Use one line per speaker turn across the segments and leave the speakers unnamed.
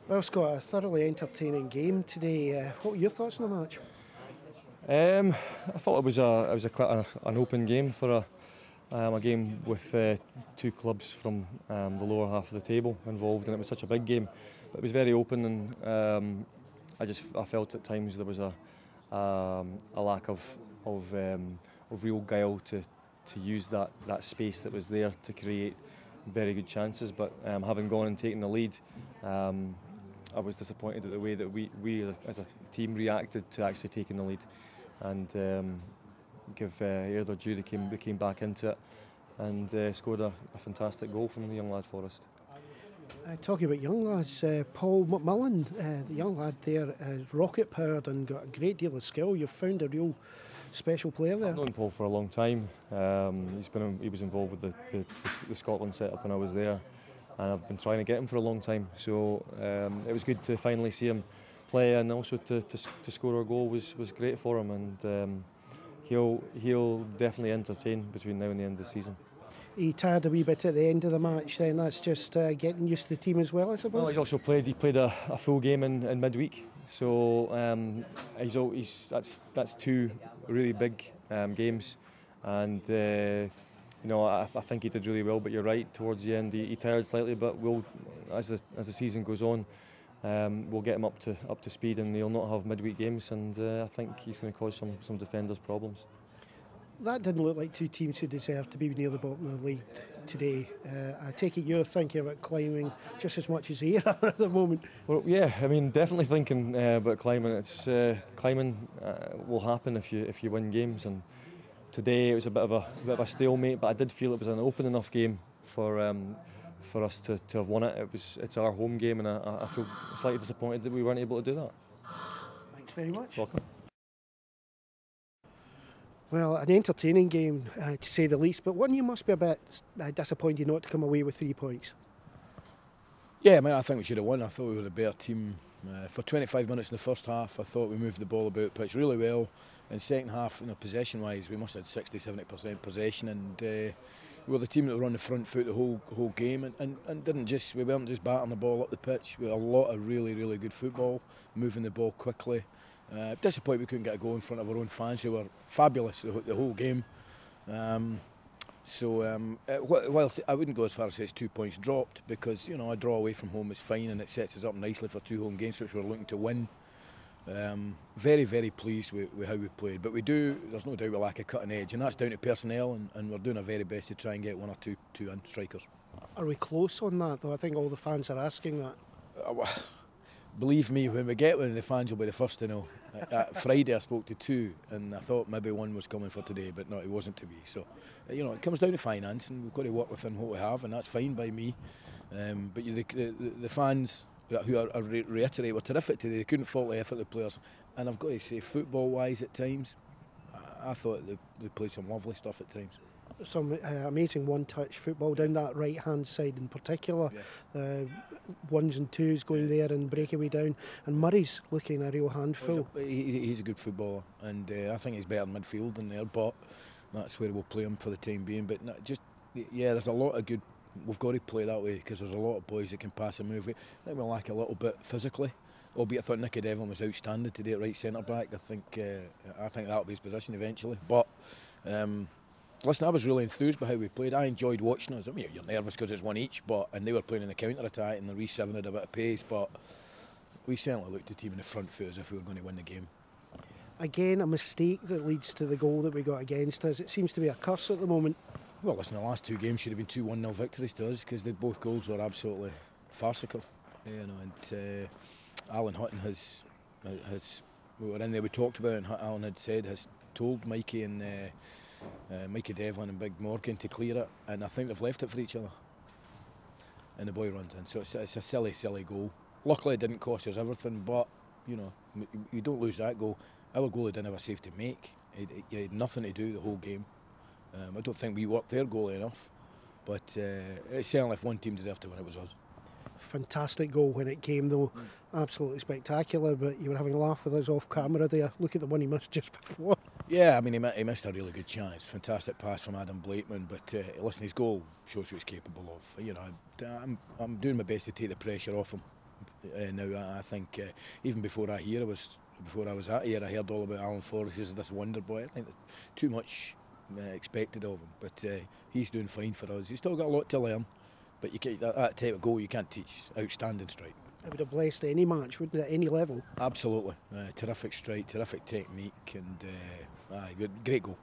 Well, Scott, a thoroughly entertaining game today. What were your thoughts on the match?
I thought it was quite an open game for a game with two clubs from the lower half of the table involved, and it was such a big game. But it was very open, and I felt at times there was a lack of real guile to use that space that was there to create very good chances. But having gone and taken the lead, I was disappointed at the way that we as a team reacted to actually taking the lead, and give Ayr their due. They came back into it and scored a fantastic goal from the young lad for us.
Talking about young lads, Paul McMillan, the young lad there, is rocket powered and got a great deal of skill. You've found a real special player there.
I've known Paul for a long time. He was involved with the Scotland setup when I was there, and I've been trying to get him for a long time. So it was good to finally see him play, and also to score a goal was great for him. And he'll definitely entertain between now and the end of the season.
He tired a wee bit at the end of the match. Then that's just getting used to the team as well, I suppose.
Well, he played a full game in midweek, so that's two really big games, and I think he did really well. But you're right, towards the end he tired slightly, but as the season goes on, we'll get him up to speed, and he'll not have midweek games, and I think he's going to cause some defenders problems.
That didn't look like two teams who deserve to be near the bottom of the league today. I take it you're thinking about climbing just as much as Ayr are at the moment.
Well, yeah, I mean, definitely thinking about climbing. It's climbing will happen if you win games, and today it was a bit of a stalemate. But I did feel it was an open enough game for us to have won it. It's our home game, and I feel slightly disappointed that we weren't able to do that.
Thanks very much.
Welcome.
Well, an entertaining game, to say the least, but one you must be a bit disappointed not to come away with 3 points.
Yeah, I think we should have won. I thought we were a better team. For 25 minutes in the first half, I thought we moved the ball about the pitch really well. In the second half, possession-wise, we must have had 60-70% possession, and we were the team that were on the front foot the whole game, and we weren't just batting the ball up the pitch. We had a lot of really, really good football, moving the ball quickly. Disappointed we couldn't get a goal in front of our own fans, who were fabulous the whole game. Whilst I wouldn't go as far as say it's 2 points dropped, because a draw away from home is fine, and it sets us up nicely for 2 home games which we're looking to win. Very, very pleased with how we played, but there's no doubt we lack a cutting edge, and that's down to personnel, and we're doing our very best to try and get one or two strikers.
Are we close on that though? I think all the fans are asking that.
Believe me, when we get one, the fans will be the first to know. Friday I spoke to 2, and I thought maybe 1 was coming for today, but no, it wasn't to be. So, it comes down to finance, and we've got to work within what we have, and that's fine by me. But the fans who are reiterate were terrific today. They couldn't fault the effort of the players, and I've got to say, football-wise at times, I thought they played some lovely stuff at times.
Some amazing one-touch football down that right-hand side in particular. Yeah. Ones and twos going there and breakaway down, and Murray's looking a real handful.
He's a good footballer, and I think he's better in midfield than there, but that's where we'll play him for the time being. But there's a lot of good. We've got to play that way, because there's a lot of boys that can pass and move. I think we lack a little bit physically, albeit I thought Nicky Devlin was outstanding today at right centre back. I think that'll be his position eventually, but. Listen, I was really enthused by how we played. I enjoyed watching us. I mean, you're nervous because it's 1 each, and they were playing in the counter-attack, and the re-7 had a bit of pace, but we certainly looked at the team in the front foot as if we were going to win the game.
Again, a mistake that leads to the goal that we got against us. It seems to be a curse at the moment.
Well, listen, the last 2 games should have been 2 1-0 victories to us, because both goals were absolutely farcical. And Alan Hutton has we were in there, we talked about it, and Alan has told Mikey and Mikey Devlin and Big Morgan to clear it, and I think they've left it for each other, and the boy runs in, so it's a silly goal. Luckily it didn't cost us everything, but you don't lose that goal. Our goalie didn't have a save to make. He had nothing to do the whole game. I don't think we worked their goalie enough, but certainly if one team deserved to win, it was us.
Fantastic goal when it came though, absolutely spectacular, but you were having a laugh with us off camera there. Look at the one he missed just before.
Yeah, I mean, he missed a really good chance. Fantastic pass from Adam Blakeman, but listen, his goal shows what he's capable of. I'm doing my best to take the pressure off him. now. I think even before I was at here, I heard all about Alan Forrest as this wonder boy. I think too much expected of him, but he's doing fine for us. He's still got a lot to learn, but you can't, that type of goal you can't teach. Outstanding strike.
It would have blessed any match, wouldn't it, at any level?
Absolutely. Terrific strike, terrific technique, and great goal.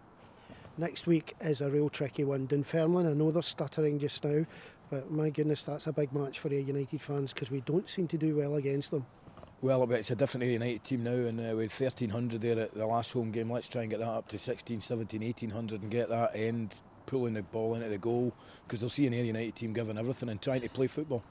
Next week is a real tricky one. Dunfermline, I know they're stuttering just now, but my goodness, that's a big match for the United fans because we don't seem to do well against them.
Well, it's a different United team now, and we had 1,300 there at the last home game. Let's try and get that up to 16, 17, 1,800 and get that end, pulling the ball into the goal, because they'll see an United team giving everything and trying to play football.